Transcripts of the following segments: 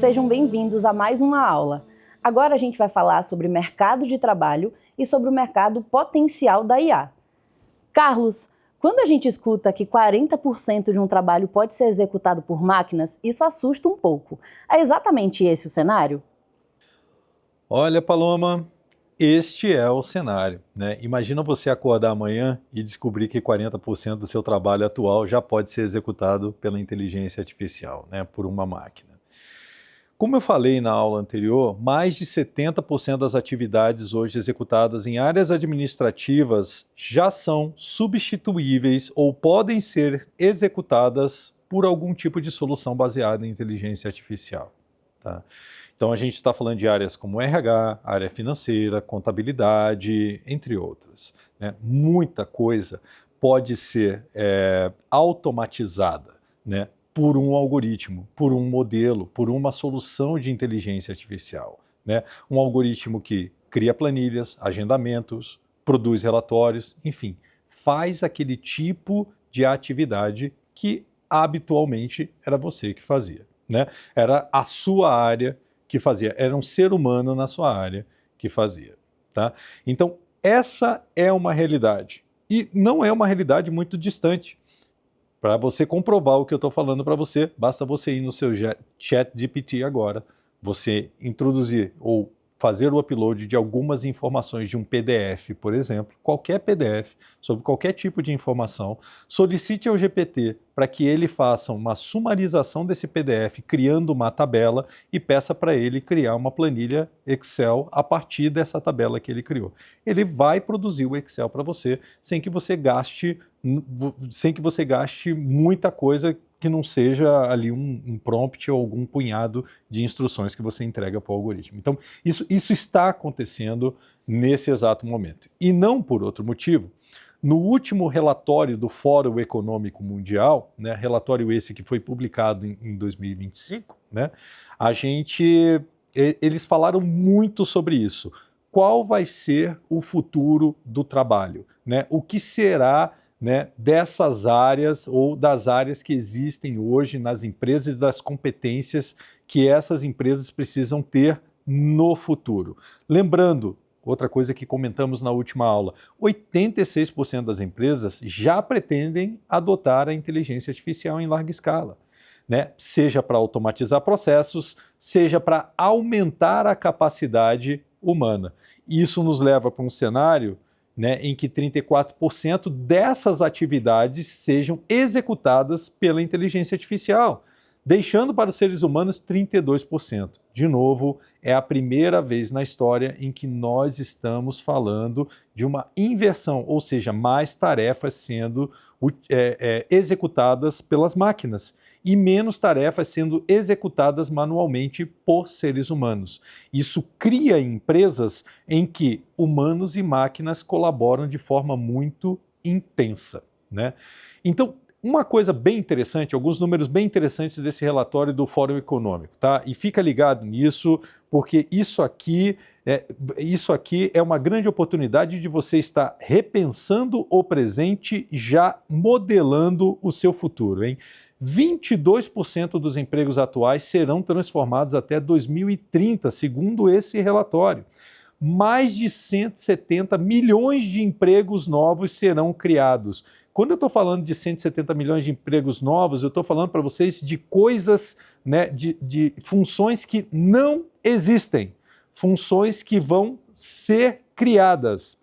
sejam bem-vindos a mais uma aula. Agora a gente vai falar sobre mercado de trabalho e sobre o mercado potencial da IA. Carlos, quando a gente escuta que 40% de um trabalho pode ser executado por máquinas, isso assusta um pouco. É exatamente esse o cenário? Olha, Paloma, este é o cenário, né? Imagina você acordar amanhã e descobrir que 40% do seu trabalho atual já pode ser executado pela inteligência artificial, né? Por uma máquina. Como eu falei na aula anterior, mais de 70% das atividades hoje executadas em áreas administrativas já são substituíveis ou podem ser executadas por algum tipo de solução baseada em inteligência artificial, tá? Então a gente está falando de áreas como RH, área financeira, contabilidade, entre outras, né? Muita coisa pode ser automatizada, né? Por um algoritmo, por um modelo, por uma solução de inteligência artificial, né? Um algoritmo que cria planilhas, agendamentos, produz relatórios, enfim, faz aquele tipo de atividade que habitualmente era você que fazia, né? Era a sua área que fazia, era um ser humano na sua área que fazia, tá? Então, essa é uma realidade e não é uma realidade muito distante. Para você comprovar o que eu estou falando para você, basta você ir no seu ChatGPT agora, você introduzir ou fazer o upload de algumas informações de um PDF, por exemplo, qualquer PDF, sobre qualquer tipo de informação, solicite ao GPT para que ele faça uma sumarização desse PDF, criando uma tabela e peça para ele criar uma planilha Excel a partir dessa tabela que ele criou. Ele vai produzir o Excel para você sem que você gaste muita coisa que não seja ali um prompt ou algum punhado de instruções que você entrega para o algoritmo. Então, isso está acontecendo nesse exato momento. E não por outro motivo. No último relatório do Fórum Econômico Mundial, né, relatório esse que foi publicado em 2025, né, eles falaram muito sobre isso. Qual vai ser o futuro do trabalho, né? O que será, né, dessas áreas ou das áreas que existem hoje nas empresas, das competências que essas empresas precisam ter no futuro. Lembrando, outra coisa que comentamos na última aula, 86% das empresas já pretendem adotar a inteligência artificial em larga escala, né? Seja para automatizar processos, seja para aumentar a capacidade humana. Isso nos leva para um cenário, né, em que 34% dessas atividades sejam executadas pela inteligência artificial, deixando para os seres humanos 32%. De novo, é a primeira vez na história em que nós estamos falando de uma inversão, ou seja, mais tarefas sendo executadas pelas máquinas e menos tarefas sendo executadas manualmente por seres humanos. Isso cria empresas em que humanos e máquinas colaboram de forma muito intensa, né? Então, uma coisa bem interessante, alguns números bem interessantes desse relatório do Fórum Econômico, tá? E fica ligado nisso, porque isso aqui é uma grande oportunidade de você estar repensando o presente e já modelando o seu futuro, hein? 22% dos empregos atuais serão transformados até 2030, segundo esse relatório. Mais de 170 milhões de empregos novos serão criados. Quando eu estou falando de 170 milhões de empregos novos, eu estou falando para vocês de coisas, né, de funções que não existem, funções que vão ser criadas.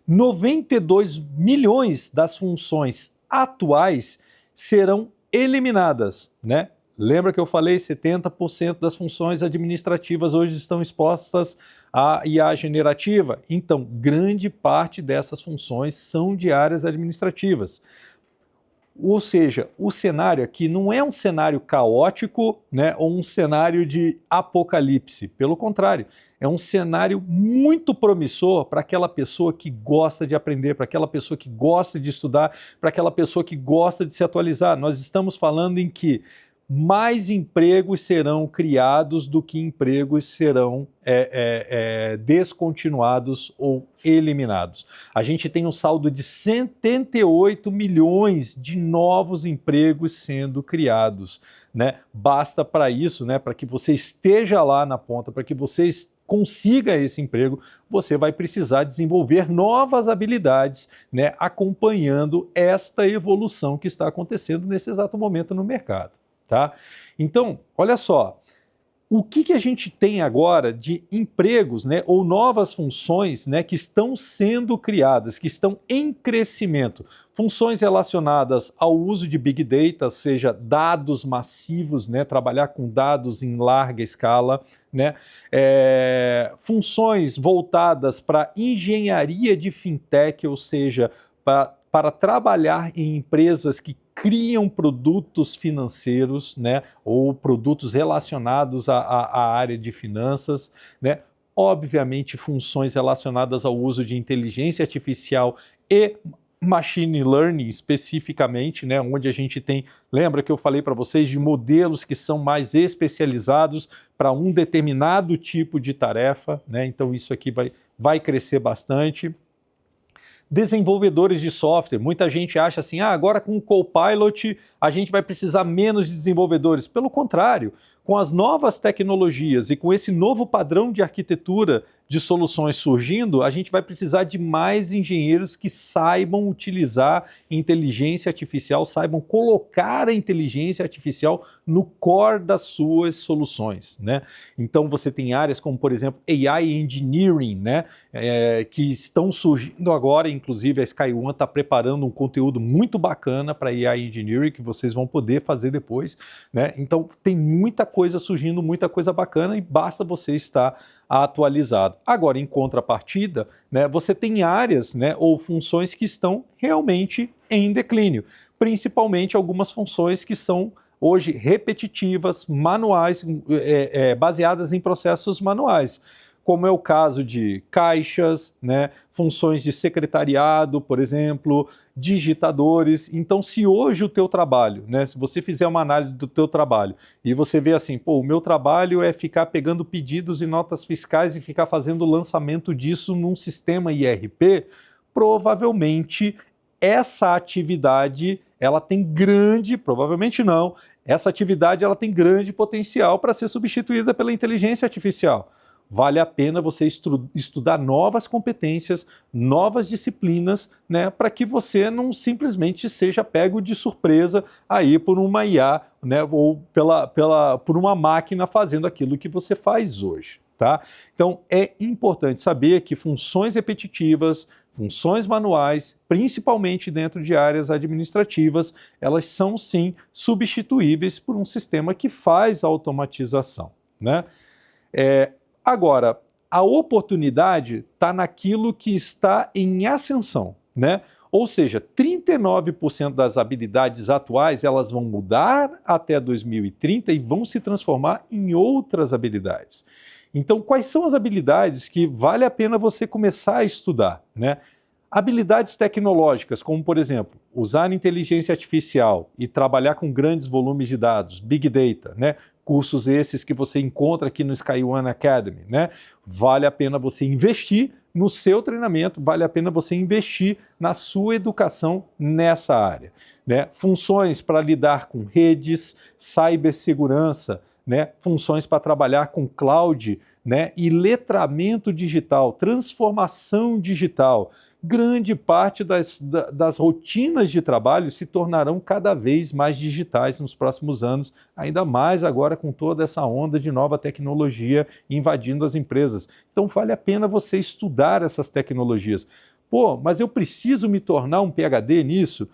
92 milhões das funções atuais serão eliminadas, né? Lembra que eu falei 70% das funções administrativas hoje estão expostas à IA generativa? Então, grande parte dessas funções são de áreas administrativas. Ou seja, o cenário aqui não é um cenário caótico, né, ou um cenário de apocalipse. Pelo contrário, é um cenário muito promissor para aquela pessoa que gosta de aprender, para aquela pessoa que gosta de estudar, para aquela pessoa que gosta de se atualizar. Nós estamos falando em que mais empregos serão criados do que empregos serão descontinuados ou eliminados. A gente tem um saldo de 78 milhões de novos empregos sendo criados, né? Basta para isso, né, para que você esteja lá na ponta, para que você consiga esse emprego, você vai precisar desenvolver novas habilidades, né, acompanhando esta evolução que está acontecendo nesse exato momento no mercado. Tá? Então, olha só, o que a gente tem agora de empregos, né, ou novas funções, né, que estão sendo criadas, que estão em crescimento? Funções relacionadas ao uso de Big Data, ou seja, dados massivos, né, trabalhar com dados em larga escala, né, funções voltadas para engenharia de fintech, ou seja, para trabalhar em empresas que criam produtos financeiros, né, ou produtos relacionados à área de finanças, né, obviamente funções relacionadas ao uso de inteligência artificial e machine learning especificamente, né, onde a gente tem, lembra que eu falei para vocês de modelos que são mais especializados para um determinado tipo de tarefa, né, então isso aqui vai crescer bastante. Desenvolvedores de software, muita gente acha assim, agora com o Copilot a gente vai precisar menos de desenvolvedores. Pelo contrário, com as novas tecnologias e com esse novo padrão de arquitetura de soluções surgindo, a gente vai precisar de mais engenheiros que saibam utilizar inteligência artificial, saibam colocar a inteligência artificial no core das suas soluções, né? Então você tem áreas como, por exemplo, AI Engineering, né? Que estão surgindo agora, inclusive a SkyOne está preparando um conteúdo muito bacana para AI Engineering que vocês vão poder fazer depois, né? Então tem muita coisa surgindo, muita coisa bacana e basta você estar atualizado. Agora, em contrapartida, né, você tem áreas, né, ou funções que estão realmente em declínio, principalmente algumas funções que são hoje repetitivas, manuais, baseadas em processos manuais, como é o caso de caixas, né, funções de secretariado, por exemplo, digitadores. Então, se hoje o teu trabalho, né, se você fizer uma análise do teu trabalho e você vê assim, pô, o meu trabalho é ficar pegando pedidos e notas fiscais e ficar fazendo o lançamento disso num sistema IRP, provavelmente essa atividade, ela tem grande, provavelmente não, essa atividade ela tem grande potencial para ser substituída pela inteligência artificial. Vale a pena você estudar novas competências, novas disciplinas, né, para que você não simplesmente seja pego de surpresa aí por uma IA, né, ou por uma máquina fazendo aquilo que você faz hoje. Tá? Então, é importante saber que funções repetitivas, funções manuais, principalmente dentro de áreas administrativas, elas são sim substituíveis por um sistema que faz a automatização, né? Agora, a oportunidade está naquilo que está em ascensão, né? Ou seja, 39% das habilidades atuais elas vão mudar até 2030 e vão se transformar em outras habilidades. Então, quais são as habilidades que vale a pena você começar a estudar, né? Habilidades tecnológicas, como, por exemplo, usar inteligência artificial e trabalhar com grandes volumes de dados, Big Data, né? Cursos esses que você encontra aqui no SkyOne Academy, né? Vale a pena você investir no seu treinamento, vale a pena você investir na sua educação nessa área, né? Funções para lidar com redes, cibersegurança, né? Funções para trabalhar com cloud, né? E letramento digital, transformação digital. Grande parte das rotinas de trabalho se tornarão cada vez mais digitais nos próximos anos, ainda mais agora com toda essa onda de nova tecnologia invadindo as empresas. Então vale a pena você estudar essas tecnologias. Pô, mas eu preciso me tornar um PhD nisso?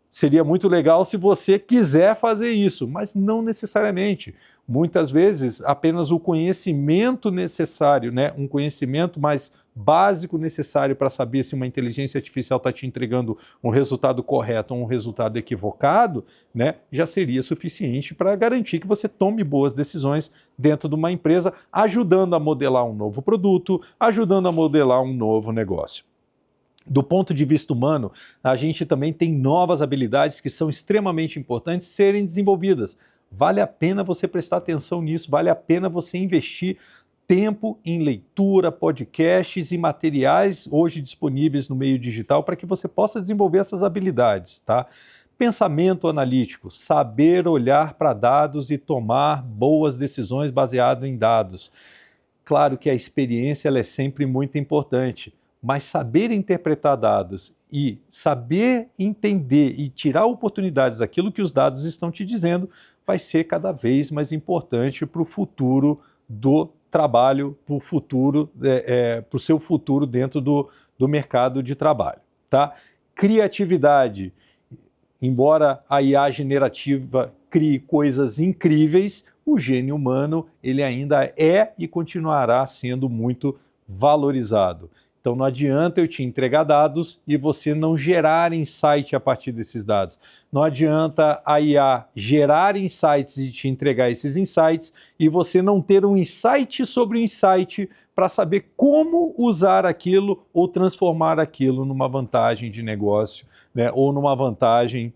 Seria muito legal se você quiser fazer isso, mas não necessariamente. Muitas vezes, apenas o conhecimento necessário, né, um conhecimento mais básico necessário para saber se uma inteligência artificial está te entregando um resultado correto ou um resultado equivocado, né, já seria suficiente para garantir que você tome boas decisões dentro de uma empresa, ajudando a modelar um novo produto, ajudando a modelar um novo negócio. Do ponto de vista humano, a gente também tem novas habilidades que são extremamente importantes serem desenvolvidas. Vale a pena você prestar atenção nisso, vale a pena você investir tempo em leitura, podcasts e materiais hoje disponíveis no meio digital para que você possa desenvolver essas habilidades, tá? Pensamento analítico, saber olhar para dados e tomar boas decisões baseado em dados. Claro que a experiência ela é sempre muito importante, mas saber interpretar dados e saber entender e tirar oportunidades daquilo que os dados estão te dizendo vai ser cada vez mais importante para o futuro do trabalho, para o seu futuro dentro do mercado de trabalho. Tá? Criatividade. Embora a IA generativa crie coisas incríveis, o gênio humano ele ainda é e continuará sendo muito valorizado. Então não adianta eu te entregar dados e você não gerar insight a partir desses dados. Não adianta a IA gerar insights e te entregar esses insights e você não ter um insight sobre o insight para saber como usar aquilo ou transformar aquilo numa vantagem de negócio, né, ou numa vantagem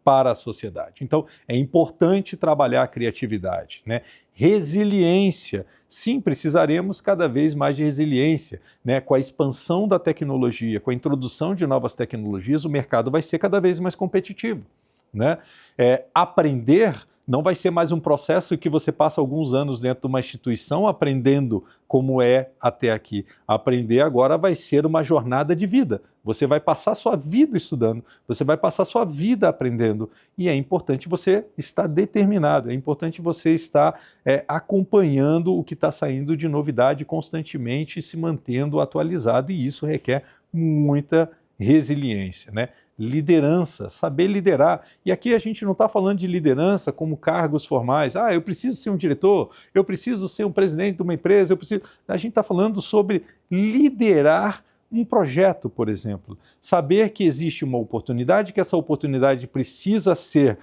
para a sociedade. Então, é importante trabalhar a criatividade, né? Resiliência. Sim, precisaremos cada vez mais de resiliência, né? Com a expansão da tecnologia, com a introdução de novas tecnologias, o mercado vai ser cada vez mais competitivo, né? Aprender não vai ser mais um processo que você passa alguns anos dentro de uma instituição aprendendo como é até aqui. Aprender agora vai ser uma jornada de vida. Você vai passar sua vida estudando, você vai passar sua vida aprendendo. E é importante você estar determinado, é importante você estar acompanhando o que está saindo de novidade constantemente e se mantendo atualizado. E isso requer muita resiliência, né? Liderança, saber liderar. E aqui a gente não está falando de liderança como cargos formais. Ah, eu preciso ser um diretor, eu preciso ser um presidente de uma empresa, A gente está falando sobre liderar um projeto, por exemplo. Saber que existe uma oportunidade, que essa oportunidade precisa ser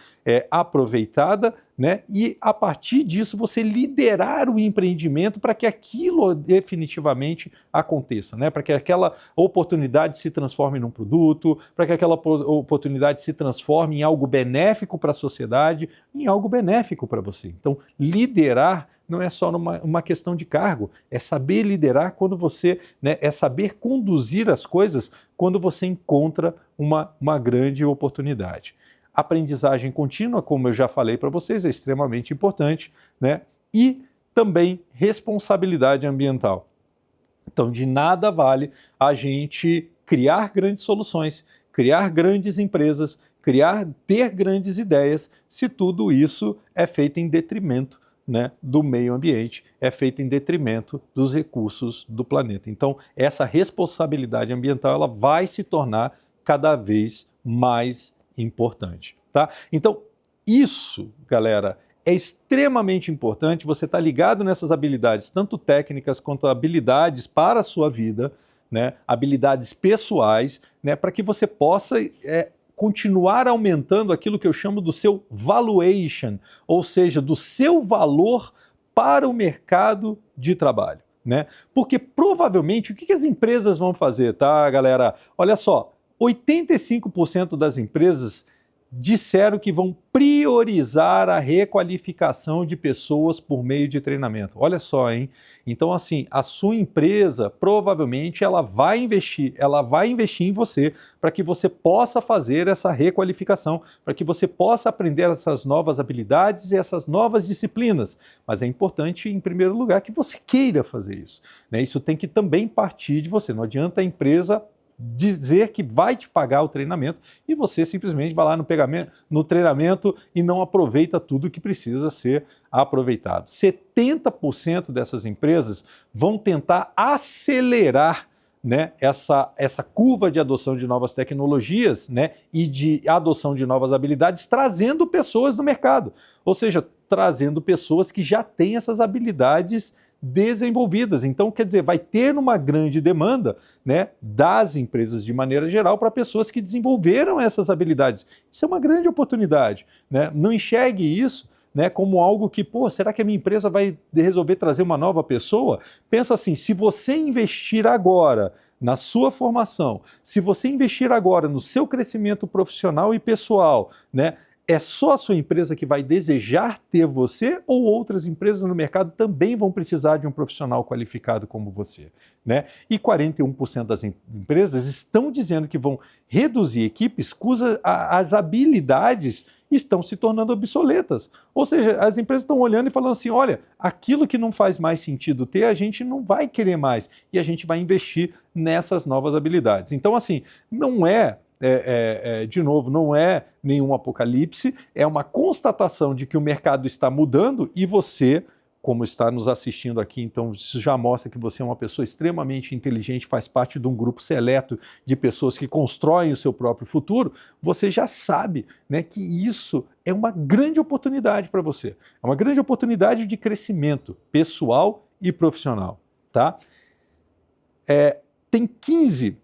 aproveitada, né? E a partir disso você liderar o empreendimento para que aquilo definitivamente aconteça, né? Para que aquela oportunidade se transforme num produto, para que aquela oportunidade se transforme em algo benéfico para a sociedade, em algo benéfico para você. Então, liderar não é só uma questão de cargo, é saber liderar quando você, né, é saber conduzir as coisas quando você encontra uma grande oportunidade. Aprendizagem contínua, como eu já falei para vocês, é extremamente importante, né? E também responsabilidade ambiental. Então, de nada vale a gente criar grandes soluções, criar grandes empresas, ter grandes ideias, se tudo isso é feito em detrimento, né, do meio ambiente, é feito em detrimento dos recursos do planeta. Então, essa responsabilidade ambiental ela vai se tornar cada vez mais importante, tá? Então, isso, galera, é extremamente importante você estar ligado nessas habilidades, tanto técnicas quanto habilidades para a sua vida, né, habilidades pessoais, né, para que você possa continuar aumentando aquilo que eu chamo do seu valuation, ou seja, do seu valor para o mercado de trabalho, né? Porque provavelmente o que as empresas vão fazer, tá, galera? Olha só, 85% das empresas disseram que vão priorizar a requalificação de pessoas por meio de treinamento. Olha só, hein? Então, assim, a sua empresa, provavelmente, ela vai investir em você para que você possa fazer essa requalificação, para que você possa aprender essas novas habilidades e essas novas disciplinas. Mas é importante, em primeiro lugar, que você queira fazer isso, né? Isso tem que também partir de você. Não adianta a empresa dizer que vai te pagar o treinamento e você simplesmente vai lá no treinamento e não aproveita tudo que precisa ser aproveitado. 70% dessas empresas vão tentar acelerar, né, essa curva de adoção de novas tecnologias, né, e de adoção de novas habilidades, trazendo pessoas do mercado, ou seja, trazendo pessoas que já têm essas habilidades desenvolvidas. Então, quer dizer, vai ter uma grande demanda, né, das empresas de maneira geral para pessoas que desenvolveram essas habilidades. Isso é uma grande oportunidade, né? Não enxergue isso, né, como algo que, será que a minha empresa vai resolver trazer uma nova pessoa? Pensa assim, se você investir agora na sua formação, se você investir agora no seu crescimento profissional e pessoal, né, É só a sua empresa que vai desejar ter você ou outras empresas no mercado também vão precisar de um profissional qualificado como você, né? E 41% das empresas estão dizendo que vão reduzir equipes cujas habilidades estão se tornando obsoletas. Ou seja, as empresas estão olhando e falando assim, olha, aquilo que não faz mais sentido ter, a gente não vai querer mais e a gente vai investir nessas novas habilidades. Então, assim, não é de novo, não é nenhum apocalipse, é uma constatação de que o mercado está mudando e você, como está nos assistindo aqui, então isso já mostra que você é uma pessoa extremamente inteligente, faz parte de um grupo seleto de pessoas que constroem o seu próprio futuro, você já sabe, né, que isso é uma grande oportunidade para você, é uma grande oportunidade de crescimento pessoal e profissional, tá? Tem 15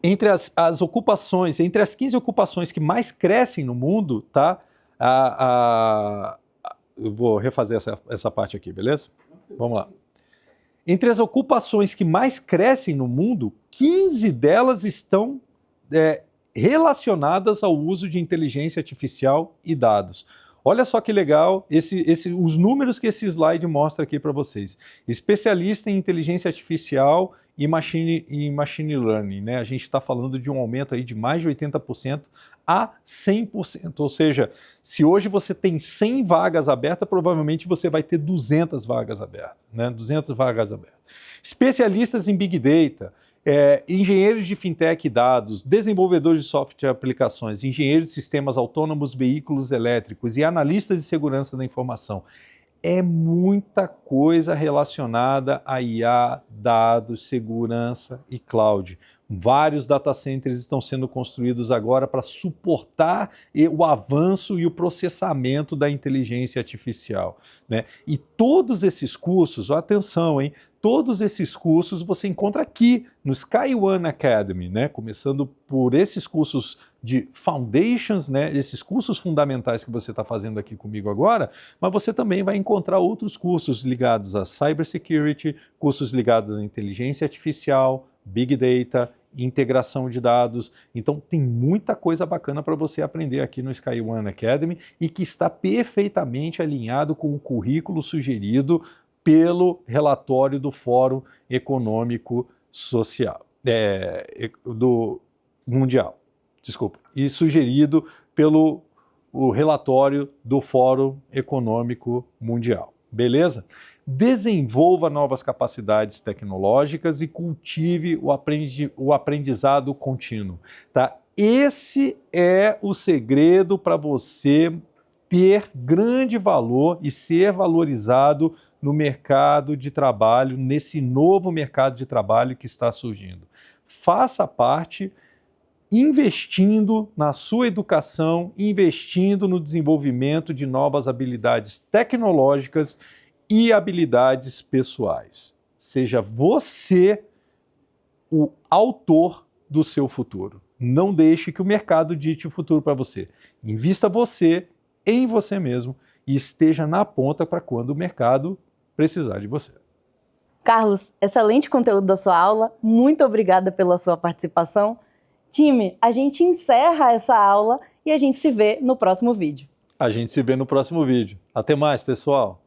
entre as ocupações, entre as 15 ocupações que mais crescem no mundo, tá? Eu vou refazer essa parte aqui, beleza? Vamos lá. Entre as ocupações que mais crescem no mundo, 15 delas estão relacionadas ao uso de inteligência artificial e dados. Olha só que legal os números que esse slide mostra aqui para vocês. Especialista em inteligência artificial e machine learning, né? A gente está falando de um aumento aí de mais de 80% a 100%. Ou seja, se hoje você tem 100 vagas abertas, provavelmente você vai ter 200 vagas abertas, né? 200 vagas abertas. Especialistas em Big Data, engenheiros de fintech e dados, desenvolvedores de software e aplicações, engenheiros de sistemas autônomos, veículos elétricos e analistas de segurança da informação. É muita coisa relacionada a IA, dados, segurança e cloud. Vários data centers estão sendo construídos agora para suportar o avanço e o processamento da inteligência artificial, né? E todos esses cursos, atenção, hein? Todos esses cursos você encontra aqui no SkyOne Academy, né? Começando por esses cursos de Foundations, né? Esses cursos fundamentais que você está fazendo aqui comigo agora, mas você também vai encontrar outros cursos ligados a Cybersecurity, cursos ligados à inteligência artificial, Big Data, integração de dados. Então tem muita coisa bacana para você aprender aqui no SkyOne Academy e que está perfeitamente alinhado com o currículo sugerido pelo relatório do Fórum Econômico Social, do Mundial, desculpa, e sugerido pelo relatório do Fórum Econômico Mundial, beleza? Desenvolva novas capacidades tecnológicas e cultive o aprendizado contínuo, tá? Esse é o segredo para você ter grande valor e ser valorizado no mercado de trabalho, nesse novo mercado de trabalho que está surgindo. Faça parte investindo na sua educação, investindo no desenvolvimento de novas habilidades tecnológicas e habilidades pessoais. Seja você o autor do seu futuro. Não deixe que o mercado dite o futuro para você. Invista você em você mesmo e esteja na ponta para quando o mercado precisar de você. Carlos, excelente conteúdo da sua aula. Muito obrigada pela sua participação. Time, a gente encerra essa aula e a gente se vê no próximo vídeo. A gente se vê no próximo vídeo. Até mais, pessoal!